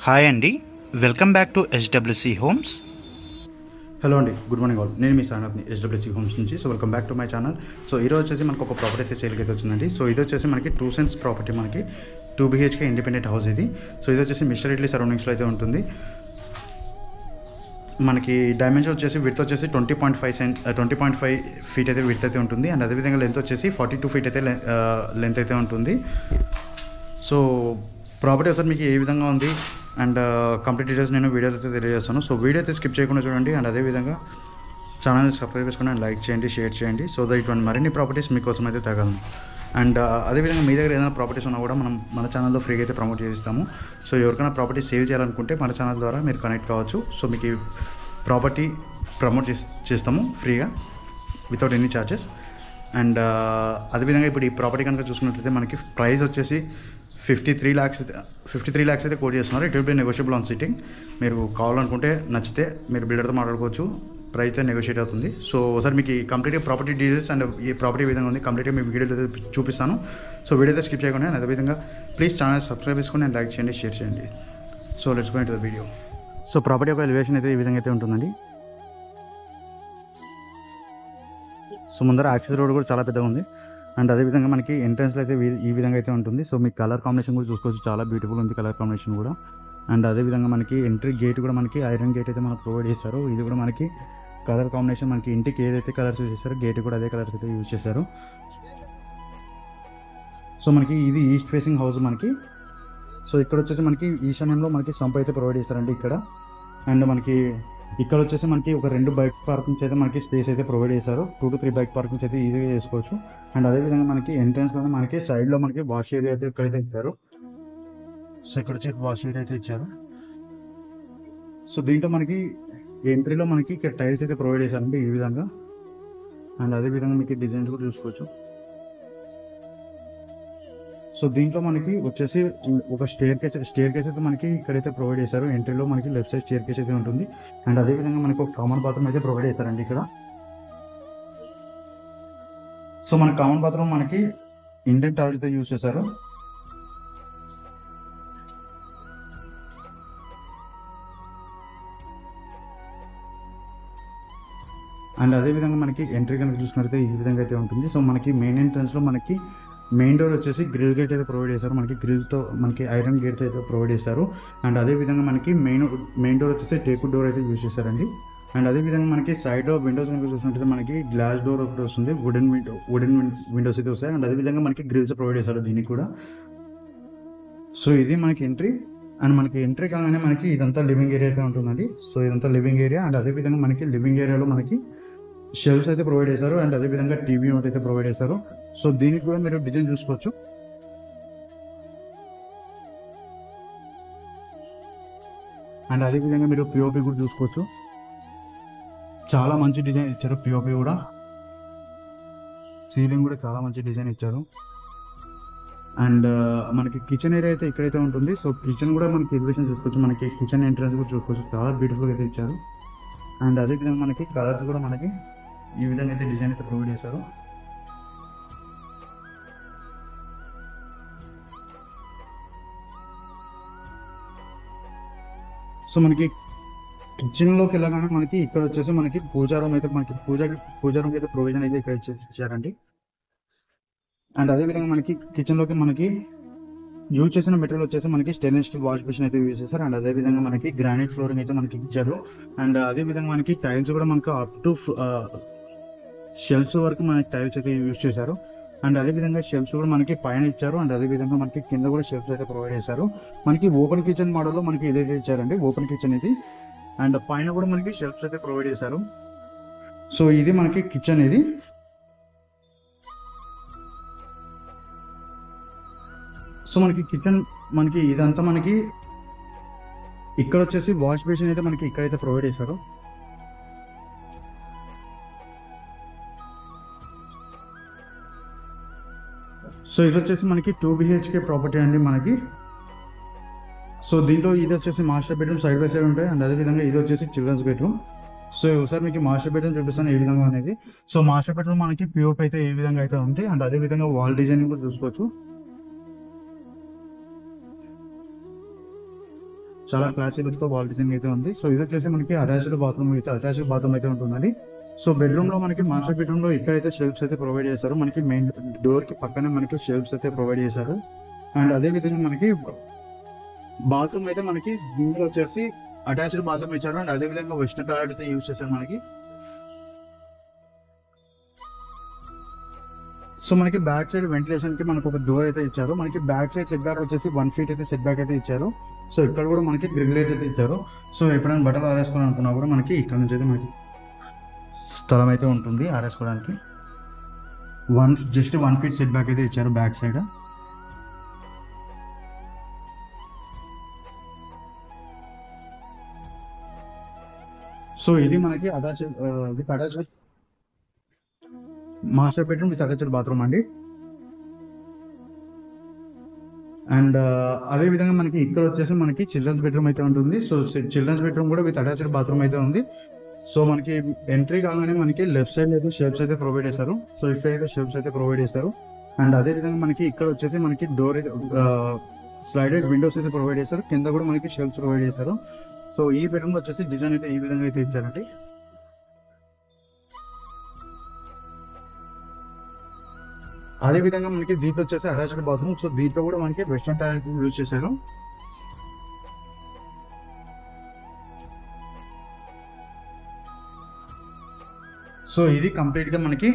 Hi అండి, welcome back to SWC homes. Hello అండి, good morning all. నేను మీ సానప్ని ఎస్డబ్ల్యూసి హోమ్స్ నుంచి. So welcome back to my channel. So ఈరోజు వచ్చేసి మనకు ఒక ప్రాపర్టీ అయితే సేల్కి అయితే వచ్చిందండి. సో ఇది వచ్చేసి మనకి 2 సెంట్స్ ప్రాపర్టీ, మనకి 2 BHK ఇండిపెండెంట్ హౌస్ ఇది. సో ఇది వచ్చేసి మిస్టర్ ఇట్లీ సరౌండింగ్స్లో అయితే ఉంటుంది. మనకి డైమెన్షన్ వచ్చేసి విడ్త్ వచ్చేసి 20.5 ఫీట్ అయితే విడ్త్ అయితే ఉంటుంది. అండ్ అదేవిధంగా లెంత్ వచ్చేసి 42 ఫీట్ అయితే లెంత్ అయితే ఉంటుంది. సో ప్రాపర్టీ ఒకసారి మీకు ఏ విధంగా ఉంది అండ్ కంప్లీట్ డీటెయిల్స్ నేను వీడియో అయితే తెలియజేస్తాను. సో వీడియో అయితే స్కిప్ చేయకుండా చూడండి. అండ్ అదేవిధంగా ఛానల్ని సబ్స్క్రైబ్ చేసుకుని అండ్ లైక్ చేయండి, షేర్ చేయండి. సో దట్ ఇటువంటి మరిన్ని ప్రాపర్టీస్ మీకోసం అయితే తగలను. అండ్ అదేవిధంగా మీ దగ్గర ఏదైనా ప్రాపర్టీస్ ఉన్నా కూడా మనం మన ఛానల్లో ఫ్రీగా అయితే ప్రమోట్ చేస్తాము. సో ఎవరికైనా ప్రాపర్టీ సేల్ చేయాలనుకుంటే మన ఛానల్ ద్వారా మీరు కనెక్ట్ కావచ్చు. సో మీకు ఈ ప్రాపర్టీ ప్రమోట్ చేస్తాము ఫ్రీగా వితౌట్ ఎనీ ఛార్జెస్. అండ్ అదేవిధంగా ఇప్పుడు ఈ ప్రాపర్టీ కనుక చూసుకున్నట్లయితే మనకి ప్రైస్ వచ్చేసి 53 lakhs అయితే కోట్ చేస్తున్నారు. It will be negotiable on sitting. మీరు కావాలనుకుంటే నచ్చితే మీరు బిల్డర్తో మాట్లాడుకోవచ్చు, ప్రైస్ అయితే నెగోషియేట్ అవుతుంది. సో ఒకసారి మీకు ఈ కంప్లీట్గా ప్రాపర్టీ డీటెయిల్స్ అండ్ ఈ ప్రాపర్టీ విధంగా ఉంది కంప్లీట్గా మీ వీడియోలో అయితే చూపిస్తాను. సో వీడియో అయితే స్కిప్ చేయకుండా అదేవిధంగా ప్లీజ్ ఛానల్ సబ్స్క్రైబ్ చేసుకుని అండ్ లైక్ చేయండి, షేర్ చేయండి. So let's go into the video. So property యొక్క ఎలివేషన్ అయితే ఈ విధంగా అయితే ఉంటుందండి. సో ముందర యాక్సెస్ రోడ్ కూడా చాలా పెద్దగా ఉంది. అండ్ అదేవిధంగా మనకి ఎంట్రన్స్లో అయితే ఈ విధంగా అయితే ఉంటుంది. సో మీకు కలర్ కాంబినేషన్ కూడా చూసుకోవచ్చు, చాలా బ్యూటిఫుల్ ఉంది కలర్ కాంబినేషన్ కూడా. అండ్ అదేవిధంగా మనకి ఎంట్రీ గేట్ కూడా మనకి ఐరన్ గేట్ అయితే మనకు ప్రొవైడ్ చేస్తారు. ఇది కూడా మనకి కలర్ కాంబినేషన్, మనకి ఇంటికి ఏదైతే కలర్స్ యూజ్ చేస్తారో గేట్ కూడా అదే కలర్స్ అయితే యూజ్ చేశారు. సో మనకి ఇది ఈస్ట్ ఫేసింగ్ హౌస్ మనకి. సో ఇక్కడ వచ్చేసి మనకి ఈశాన్యంలో మనకి సంప్ అయితే ప్రొవైడ్ చేస్తారండి ఇక్కడ. అండ్ మనకి ఇక్కడ వచ్చేసి మనకి ఒక 2 బైక్ పార్కింగ్స్ అయితే మనకి స్పేస్ అయితే ప్రొవైడ్ చేశారు. 2 to 3 బైక్ పార్కింగ్స్ అయితే ఈజీగా చేసుకోవచ్చు. అండ్ అదేవిధంగా మనకి ఎంట్రన్స్లోనే మనకి సైడ్లో మనకి వాష్ ఏరియా అయితే ఇక్కడైతే ఇచ్చారు. సో ఇక్కడ వచ్చి వాష్ ఏరియా అయితే ఇచ్చారు. సో దీంట్లో మనకి ఎంట్రీలో మనకి ఇక్కడ టైల్స్ అయితే ప్రొవైడ్ చేశారండి ఈ విధంగా. అండ్ అదేవిధంగా మీకు డిజైన్స్ కూడా చూసుకోవచ్చు. సో దీంట్లో మనకి వచ్చేసి ఒక స్టేర్ కేస్ అయితే మనకి ఇక్కడైతే ప్రొవైడ్ చేశారు. ఎంట్రీలో మనకి లెఫ్ట్ సైడ్ స్టేర్ కేస్ అయితే ఉంటుంది. అండ్ అదేవిధంగా మనకి ఒక కామన్ బాత్రూమ్ అయితే ప్రొవైడ్ చేశారండి ఇక్కడ. సో మన కామన్ బాత్రూమ్ మనకి ఇండియన్ టాయిలెట్ అయితే యూజ్ చేశారు. అండ్ అదేవిధంగా మనకి ఎంట్రీ కనుక చూసినట్లయితే ఈ విధంగా అయితే ఉంటుంది. సో మనకి మెయిన్ ఎంట్రన్స్లో మనకి మెయిన్ డోర్ వచ్చేసి గ్రిల్ గేట్ అయితే ప్రొవైడ్ చేశారు. మనకి గ్రిల్తో మనకి ఐరన్ గేట్ అయితే ప్రొవైడ్ చేశారు. అండ్ అదేవిధంగా మనకి మెయిన్ డోర్ వచ్చేసి టేకుడ్ డోర్ అయితే యూజ్ చేశారండి. అండ్ అదేవిధంగా మనకి సైడ్ విండోస్ కనుక చూసినట్లయితే మనకి గ్లాస్ డోర్ ఒకటి వస్తుంది, వుడెన్ విండోస్ అయితే వస్తాయి. అండ్ అదేవిధంగా మనకి గ్రిల్స్ ప్రొవైడ్ చేశారు దీనికి కూడా. సో ఇది మనకి ఎంట్రీ. అండ్ మనకి ఎంట్రీ కాగానే మనకి ఇదంతా లివింగ్ ఏరియా అయితే ఉంటుందండి. సో ఇదంతా లివింగ్ ఏరియా. అండ్ అదేవిధంగా మనకి లివింగ్ ఏరియాలో మనకి షెల్ఫ్స్ అయితే ప్రొవైడ్ చేశారు. అండ్ అదేవిధంగా టీవీ యూనిట్ అయితే ప్రొవైడ్ చేశారు. సో దీనికి కూడా మీరు డిజైన్ చూసుకోవచ్చు. అండ్ అదేవిధంగా మీరు పిఓపి కూడా చూసుకోవచ్చు, చాలా మంచి డిజైన్ ఇచ్చారు. పిఓపి కూడా, సీలింగ్ కూడా చాలా మంచి డిజైన్ ఇచ్చారు. అండ్ మనకి కిచెన్ ఏరియా అయితే ఇక్కడైతే ఉంటుంది. సో కిచెన్ కూడా మనకి ఎలివేషన్ చూసుకోవచ్చు, మనకి కిచెన్ ఎంట్రన్స్ కూడా చూసుకోవచ్చు, చాలా బ్యూటిఫుల్గా అయితే ఇచ్చారు. అండ్ అదేవిధంగా మనకి కలర్స్ కూడా మనకి ఈ విధంగా అయితే డిజైన్ అయితే ప్రొవైడ్ చేశారు. సో మనకి కిచెన్లోకి వెళ్ళగానే మనకి ఇక్కడ వచ్చేసి మనకి పూజా రూమ్ అయితే ప్రొవిజన్ అయితే ఇక్కడ ఇచ్చారండి. అండ్ అదేవిధంగా మనకి కిచెన్లోకి మనకి యూజ్ చేసిన మెటీరియల్ వచ్చేసి మనకి స్టెయిన్లెస్ స్టీల్ వాష్ బేసిన్ అయితే యూజ్ చేశారు. అండ్ అదేవిధంగా మనకి గ్రానైట్ ఫ్లోరింగ్ అయితే మనకి ఇచ్చారు. అండ్ అదేవిధంగా మనకి టైల్స్ కూడా మనకు అప్ టు షెల్ఫ్స్ వరకు మనకి టైల్స్ అయితే యూజ్ చేశారు. అండ్ అదేవిధంగా షెల్ఫ్స్ కూడా మనకి పైన ఇచ్చారు. అండ్ అదేవిధంగా మనకి కింద కూడా షెల్ఫ్స్ అయితే ప్రొవైడ్ చేశారు. మనకి ఓపెన్ కిచెన్ మోడల్లో మనకి ఇదైతే ఇచ్చారండి, ఓపెన్ కిచెన్ ఇది. అండ్ పైన కూడా మనకి షెల్ఫ్స్ అయితే ప్రొవైడ్ చేశారు. సో ఇది మనకి కిచెన్ ఇది. సో మనకి కిచెన్ మనకి ఇదంతా మనకి ఇక్కడ వచ్చేసి వాష్ బేసిన్ అయితే మనకి ఇక్కడైతే ప్రొవైడ్ చేశారు. సో ఇది వచ్చేసి మనకి 2 BHK ప్రాపర్టీ అండి మనకి. సో దీంట్లో ఇది వచ్చేసి master bedroom side by side ఉంటాయి. అండ్ అదేవిధంగా ఇది వచ్చేసి చిల్డ్రన్స్ బెడ్రూమ్. సో ఒకసారి మీకు మాస్టర్ బెడ్రూమ్ చూపిస్తాను ఏ విధంగా అనేది. సో మాస్టర్ బెడ్రూమ్ మనకి పిఓపి అయితే ఏ విధంగా అయితే ఉంది. అండ్ అదేవిధంగా వాల్ డిజైనింగ్ కూడా చూసుకోవచ్చు. చాలా క్లాసీ లుక్తో వాల్ డిజైన్ అయితే ఉంది. సో ఇది వచ్చేసి మనకి అటాచ్డ్ బాత్రూమ్ అయితే ఉంటుందండి. సో బెడ్రూమ్లో మనకి మాస్టర్ బెడ్రూమ్లో ఇక్కడైతే షెల్ఫ్స్ అయితే ప్రొవైడ్ చేశారు. మనకి మెయిన్ డోర్కి పక్కనే మనకి షెల్ఫ్స్ అయితే ప్రొవైడ్ చేశారు. అండ్ అదే విధంగా మనకి బాత్రూమ్ అయితే మనకి దీంట్లో వచ్చేసి అటాచ్డ్ బాత్రూమ్ ఇచ్చారు. అండ్ అదే విధంగా వెస్టర్న్ టాయిలెట్ అయితే యూజ్ చేశారు మనకి. సో మనకి బ్యాక్ సైడ్ వెంటిలేషన్ కి మనకు ఒక డోర్ అయితే ఇచ్చారు. మనకి బ్యాక్ సైడ్ సెట్ బ్యాక్ వచ్చేసి 1 feet అయితే సెట్ బ్యాక్ అయితే ఇచ్చారు. సో ఇక్కడ కూడా మనకి గ్రిల్ అయితే ఇచ్చారు. సో ఎప్పుడైనా బట్టలు ఆరేసుకోవాలి అనుకున్నా కూడా మనకి ఇక్కడ నుంచి అయితే మనకి స్థలం అయితే ఉంటుంది ఆరేసుకోవడానికి. జస్ట్ 1 feet సెట్ బ్యాక్ అయితే ఇచ్చారు బ్యాక్ సైడ్. సో ఇది మనకి attached master bedroom with attached bathroom అండి. అండ్ అదే విధంగా మనకి ఇక్కడ వచ్చేసి మనకి చిల్డ్రన్స్ బెడ్రూమ్ అయితే ఉంటుంది. సో చిల్డ్రన్స్ బెడ్రూమ్ కూడా విత్ అటాచ్డ్ బాత్రూమ్ అయితే ఉంది. సో మనకి ఎంట్రీ కాగానే మనకి లెఫ్ట్ సైడ్ అయితే షెల్ఫ్స్ అయితే ప్రొవైడ్ చేశారు. సో ఇక్కడైతే షెల్ఫ్స్ అయితే ప్రొవైడ్ చేస్తారు. అండ్ అదే విధంగా మనకి ఇక్కడ వచ్చేసి మనకి డోర్ అయితే స్లైడెడ్ విండోస్ అయితే ప్రొవైడ్ చేశారు. కింద కూడా మనకి షెల్ఫ్స్ ప్రొవైడ్ చేశారు. సో ఈ బెడ్రూమ్ వచ్చేసి డిజైన్ అయితే ఈ విధంగా అయితే ఇచ్చారండి. అదే విధంగా మనకి దీంట్లో వచ్చేసి అటాచ్డ్ బాత్రూమ్. సో దీంట్లో కూడా మనకి వెస్టర్న్ టాయిలెట్ యూజ్ చేశారు. సో ఇది కంప్లీట్గా మనకి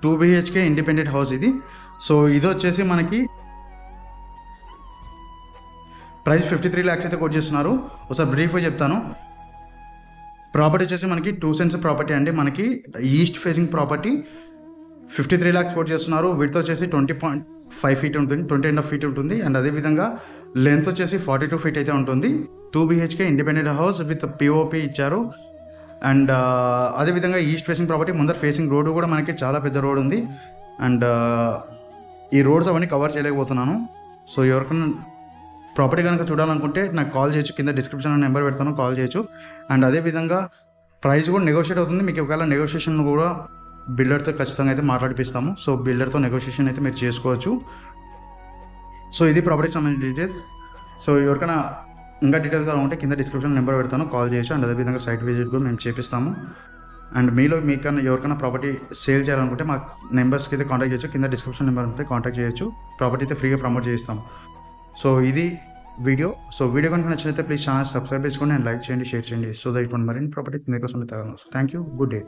2 BHK ఇండిపెండెంట్ హౌస్ ఇది. సో ఇది వచ్చేసి మనకి ప్రైస్ 53 lakhs అయితే కోట్ చేస్తున్నారు. ఒకసారి బ్రీఫ్గా చెప్తాను. ప్రాపర్టీ వచ్చేసి మనకి 2 cents ప్రాపర్టీ అండి. మనకి east facing property 53 lakhs quote చేస్తున్నారు. విడ్త్ వచ్చేసి 20.5 feet ఉంటుంది, 20.5 feet ఉంటుంది. అండ్ అదేవిధంగా లెంత్ వచ్చేసి 42 feet అయితే ఉంటుంది. 2 BHK independent house with POP ఇచ్చారు. అండ్ అదేవిధంగా ఈస్ట్ ఫేసింగ్ ప్రాపర్టీ, ముందర ఫేసింగ్ రోడ్ కూడా మనకి చాలా పెద్ద రోడ్ ఉంది. అండ్ ఈ రోడ్స్ అవన్నీ కవర్ చేయలేకపోతున్నాను. సో ఎవరికైనా ప్రాపర్టీ కనుక చూడాలనుకుంటే నాకు కాల్ చేయొచ్చు. కింద డిస్క్రిప్షన్లో నెంబర్ పెడతాను, కాల్ చేయొచ్చు. అండ్ అదేవిధంగా ప్రైస్ కూడా నెగోషియేట్ అవుతుంది. మీకు ఒకవేళ నెగోషియేషన్ కూడా బిల్డర్తో ఖచ్చితంగా అయితే మాట్లాడిపిస్తాము. సో బిల్డర్తో నెగోషియేషన్ అయితే మీరు చేసుకోవచ్చు. సో ఇది ప్రాపర్టీకి సంబంధించిన డీటెయిల్స్. సో ఎవరికైనా ఇంకా డీటెయిల్స్ కావాలంటే కింద డిస్క్రిప్షన్ నెంబర్ పెడతాను, కాల్ చేయొచ్చు. అండ్ అదేవిధంగా సైట్ విజిట్ కూడా మేము చేపిస్తాము. అండ్ మీకన్నా ఎవరికైనా ప్రాపర్టీ సేల్ చేయాలనుకుంటే మా నెంబర్స్కి అయితే కాంటాక్ట్ చేయొచ్చు. కింద డిస్క్రిప్షన్ నెంబర్ ఉంటే కాంటాక్ట్ చేయొచ్చు. ప్రాపర్టీ అయితే ఫ్రీగా ప్రమోట్ చేయిస్తాము. సో ఇది వీడియో. సో వీడియో కనుక నచ్చినట్లయితే ప్లీజ్ ఛానల్ సబ్స్క్రైబ్ చేసుకోండి అండ్ లైక్ చేయండి, షేర్ చేయండి. సో దట్ ఇటువంటి మరిన్ని ప్రాపర్టీ మీకోసం థ్యాంక్ యూ. Good day.